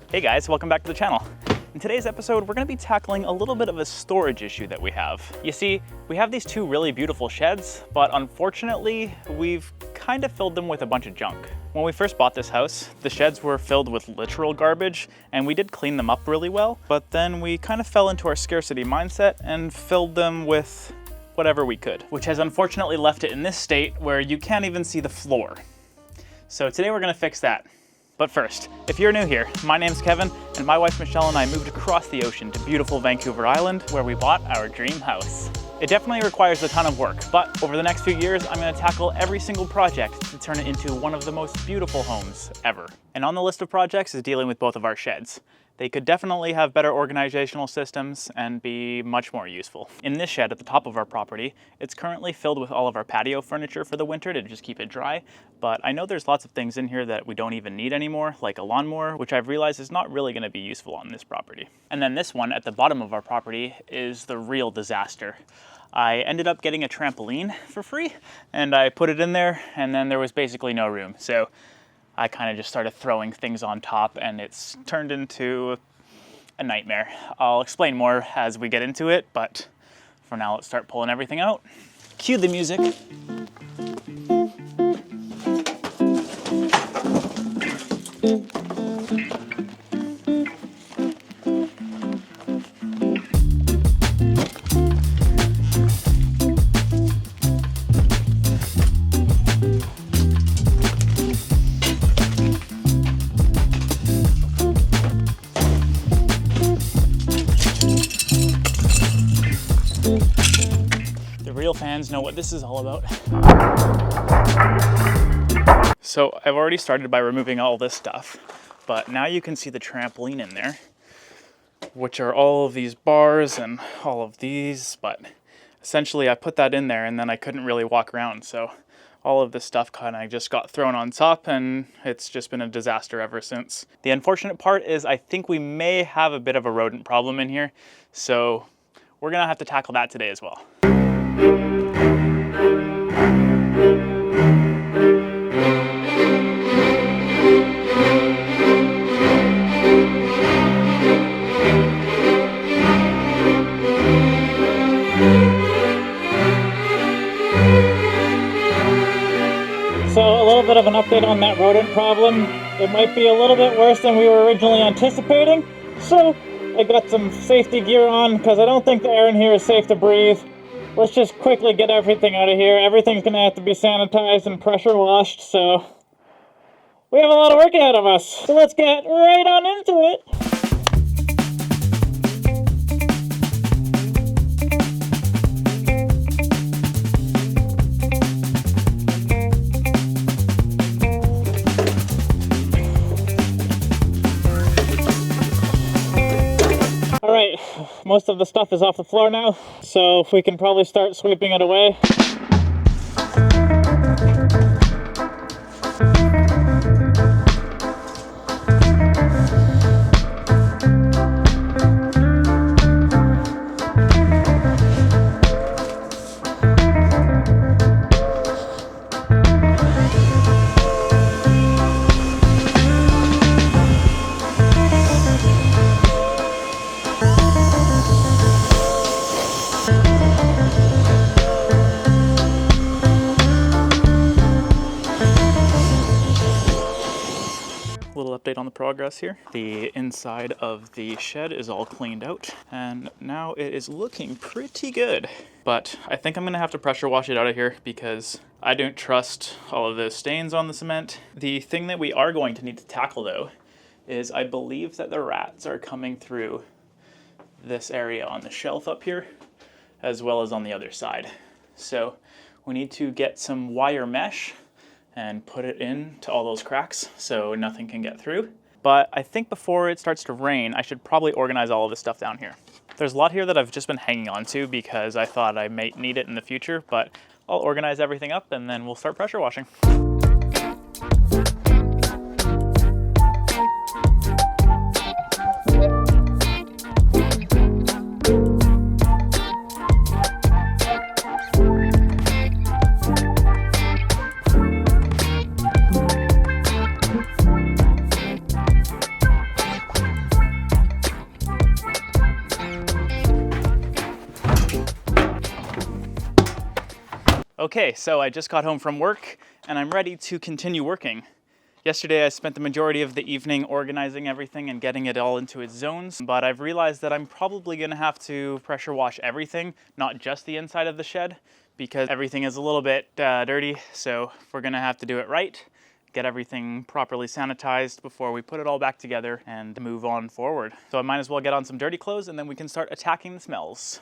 Hey guys, welcome back to the channel. In today's episode, we're going to be tackling a little bit of a storage issue that we have. You see, we have these two really beautiful sheds, but unfortunately, we've kind of filled them with a bunch of junk. When we first bought this house, the sheds were filled with literal garbage, and we did clean them up really well, but then we kind of fell into our scarcity mindset and filled them with whatever we could, which has unfortunately left it in this state where you can't even see the floor. So today we're going to fix that. But first, if you're new here, my name's Kevin, and my wife Michelle and I moved across the ocean to beautiful Vancouver Island, where we bought our dream house. It definitely requires a ton of work, but over the next few years, I'm going to tackle every single project to turn it into one of the most beautiful homes ever. And on the list of projects is dealing with both of our sheds. They could definitely have better organizational systems and be much more useful. In this shed at the top of our property, it's currently filled with all of our patio furniture for the winter to just keep it dry, but I know there's lots of things in here that we don't even need anymore, like a lawnmower, which I've realized is not really going to be useful on this property. And then this one at the bottom of our property is the real disaster. I ended up getting a trampoline for free, and I put it in there, and then there was basically no room. So I kind of just started throwing things on top, and it's turned into a nightmare. I'll explain more as we get into it, but for now, let's start pulling everything out. Cue the music. Real fans know what this is all about. So I've already started by removing all this stuff, but now you can see the trampoline in there, which are all of these bars and all of these, but essentially I put that in there and then I couldn't really walk around, so all of this stuff kind of just got thrown on top, and it's just been a disaster ever since. The unfortunate part is I think we may have a bit of a rodent problem in here, so we're gonna have to tackle that today as well. So a little bit of an update on that rodent problem. It might be a little bit worse than we were originally anticipating. So I got some safety gear on because I don't think the air in here is safe to breathe. Let's just quickly get everything out of here. Everything's gonna have to be sanitized and pressure washed, so we have a lot of work ahead of us. So let's get right on into it. All right, most of the stuff is off the floor now, so we can probably start sweeping it away. Little update on the progress here. The inside of the shed is all cleaned out, and now it is looking pretty good. But I think I'm gonna have to pressure wash it out of here because I don't trust all of the stains on the cement. The thing that we are going to need to tackle though is I believe that the rats are coming through this area on the shelf up here as well as on the other side. So we need to get some wire mesh and put it into all those cracks so nothing can get through. But I think before it starts to rain, I should probably organize all of this stuff down here. There's a lot here that I've just been hanging on to because I thought I might need it in the future, but I'll organize everything up and then we'll start pressure washing. Okay, so I just got home from work and I'm ready to continue working. Yesterday I spent the majority of the evening organizing everything and getting it all into its zones, but I've realized that I'm probably gonna have to pressure wash everything, not just the inside of the shed, because everything is a little bit dirty, so we're gonna have to do it right, get everything properly sanitized before we put it all back together and move on forward. So I might as well get on some dirty clothes and then we can start attacking the smells.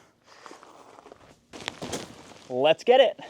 Let's get it.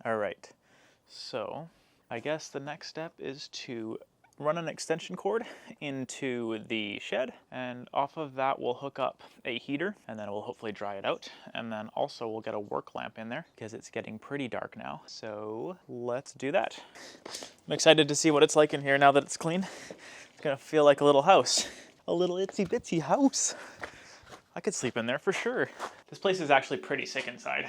All right, so I guess the next step is to run an extension cord into the shed, and off of that we'll hook up a heater and then we'll hopefully dry it out, and then also we'll get a work lamp in there because it's getting pretty dark now. So let's do that. I'm excited to see what it's like in here now that it's clean. It's gonna feel like a little house, a little itsy bitsy house. I could sleep in there for sure. This place is actually pretty sick inside.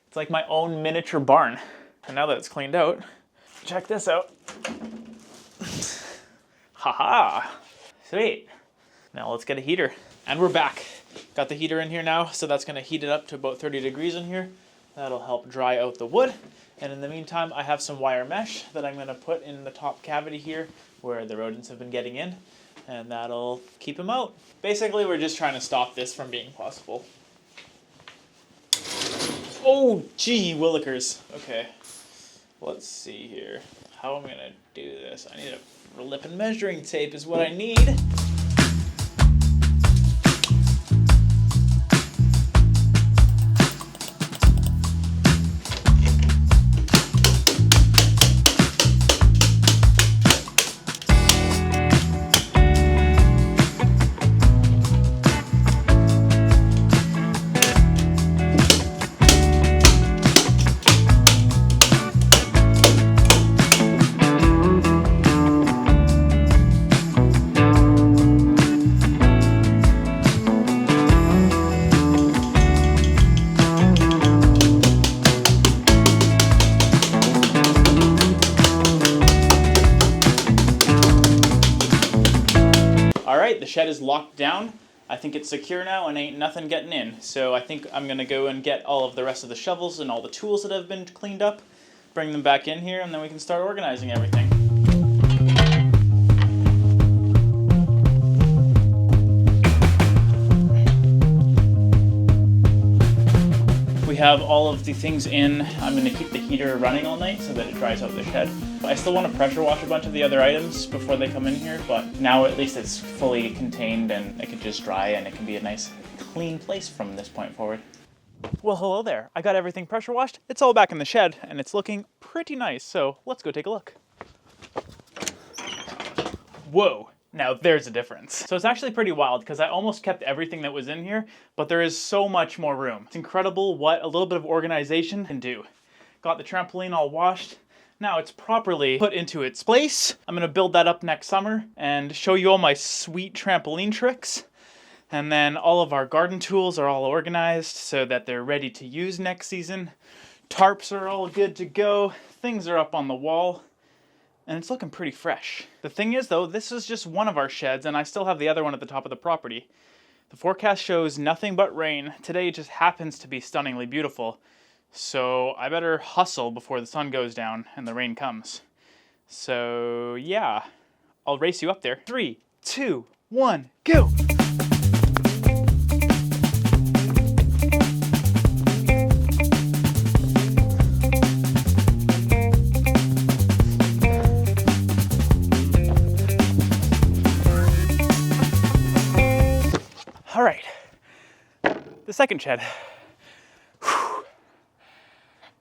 It's like my own miniature barn. And now that it's cleaned out, check this out. Haha, sweet. Now let's get a heater. And we're back. Got the heater in here now, so that's gonna heat it up to about 30 degrees in here. That'll help dry out the wood. And in the meantime, I have some wire mesh that I'm gonna put in the top cavity here where the rodents have been getting in, and that'll keep them out. Basically, we're just trying to stop this from being possible. Oh, gee willikers. Okay, let's see here. How am I gonna do this? I need a lip and measuring tape is what I need. Alright, the shed is locked down. I think it's secure now and ain't nothing getting in. So I think I'm gonna go and get all of the rest of the shovels and all the tools that have been cleaned up, bring them back in here, and then we can start organizing everything. We have all of the things in. I'm gonna keep the heater running all night so that it dries out the shed. I still want to pressure wash a bunch of the other items before they come in here, but now at least it's fully contained and it can just dry and it can be a nice clean place from this point forward. Well, hello there. I got everything pressure washed. It's all back in the shed and it's looking pretty nice, so let's go take a look. Whoa. Now there's a difference. So it's actually pretty wild because I almost kept everything that was in here, but there is so much more room. It's incredible what a little bit of organization can do. Got the trampoline all washed. Now it's properly put into its place. I'm gonna build that up next summer and show you all my sweet trampoline tricks. And then all of our garden tools are all organized so that they're ready to use next season. Tarps are all good to go. Things are up on the wall. And it's looking pretty fresh. The thing is though, this is just one of our sheds and I still have the other one at the top of the property. The forecast shows nothing but rain. Today just happens to be stunningly beautiful. So I better hustle before the sun goes down and the rain comes. So yeah, I'll race you up there. 3, 2, 1, go! All right, second shed. Whew.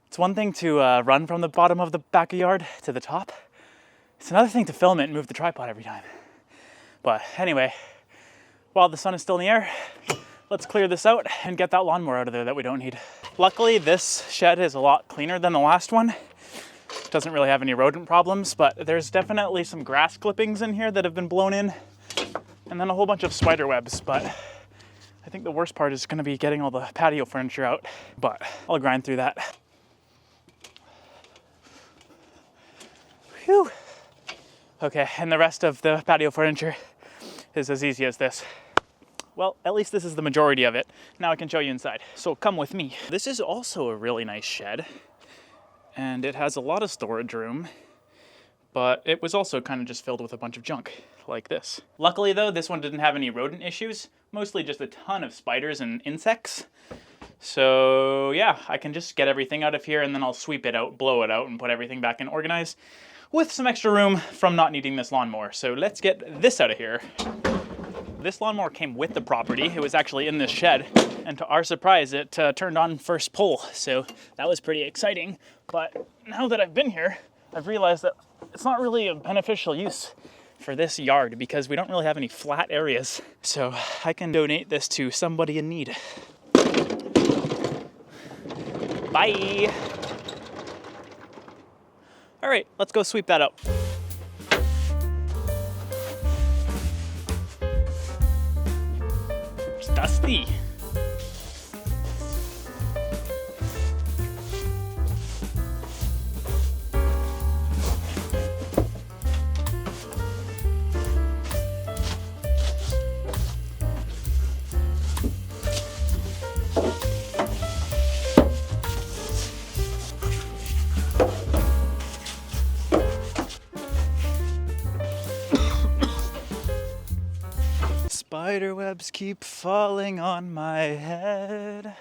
It's one thing to run from the bottom of the backyard to the top. It's another thing to film it and move the tripod every time. But anyway, while the sun is still in the air, let's clear this out and get that lawnmower out of there that we don't need. Luckily, this shed is a lot cleaner than the last one. It doesn't really have any rodent problems, but there's definitely some grass clippings in here that have been blown in, and then a whole bunch of spider webs. But I think the worst part is gonna be getting all the patio furniture out, but I'll grind through that. Whew. Okay, and the rest of the patio furniture is as easy as this. Well, at least this is the majority of it. Now I can show you inside. So come with me. This is also a really nice shed, and it has a lot of storage room, but it was also kind of just filled with a bunch of junk like this. Luckily though, this one didn't have any rodent issues, mostly just a ton of spiders and insects. So yeah, I can just get everything out of here and then I'll sweep it out, blow it out, and put everything back in organized with some extra room from not needing this lawnmower. So let's get this out of here. This lawnmower came with the property. It was actually in this shed, and to our surprise, it turned on first pull, so that was pretty exciting. But now that I've been here, I've realized that it's not really a beneficial use for this yard because we don't really have any flat areas. So I can donate this to somebody in need. Bye. All right, let's go sweep that up. It's dusty. Spider webs keep falling on my head.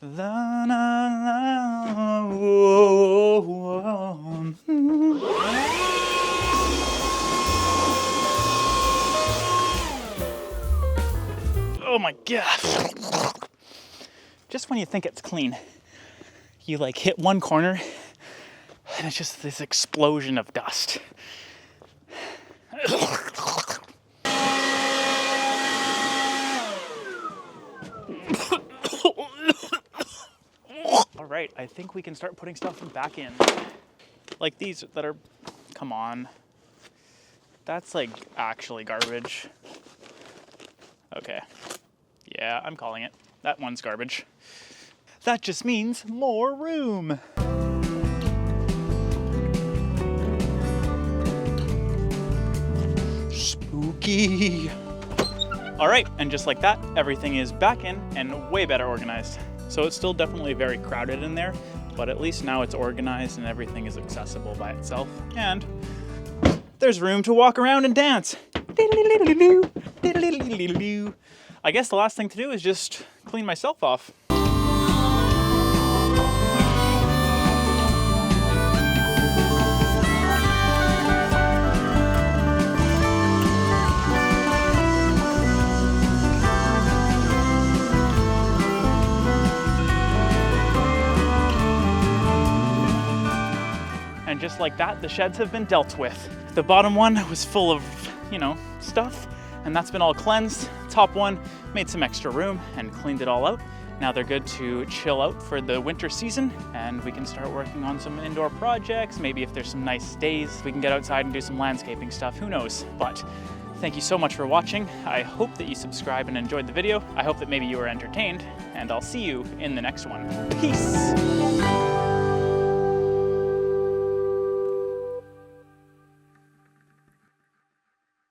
La, la, la, whoa, whoa. Oh my God. Just when you think it's clean, you like hit one corner and it's just this explosion of dust. All right, I think we can start putting stuff back in. Like these that are, come on. That's like actually garbage. Okay, yeah, I'm calling it. That one's garbage. That just means more room. Spooky. All right, and just like that, everything is back in and way better organized. So it's still definitely very crowded in there, but at least now it's organized and everything is accessible by itself. And there's room to walk around and dance. I guess the last thing to do is just clean myself off. And just like that, the sheds have been dealt with. The bottom one was full of, stuff, and that's been all cleansed. Top one made some extra room and cleaned it all out. Now they're good to chill out for the winter season, and we can start working on some indoor projects. Maybe if there's some nice days, we can get outside and do some landscaping stuff, who knows? But thank you so much for watching. I hope that you subscribed and enjoyed the video. I hope that maybe you were entertained, and I'll see you in the next one. Peace.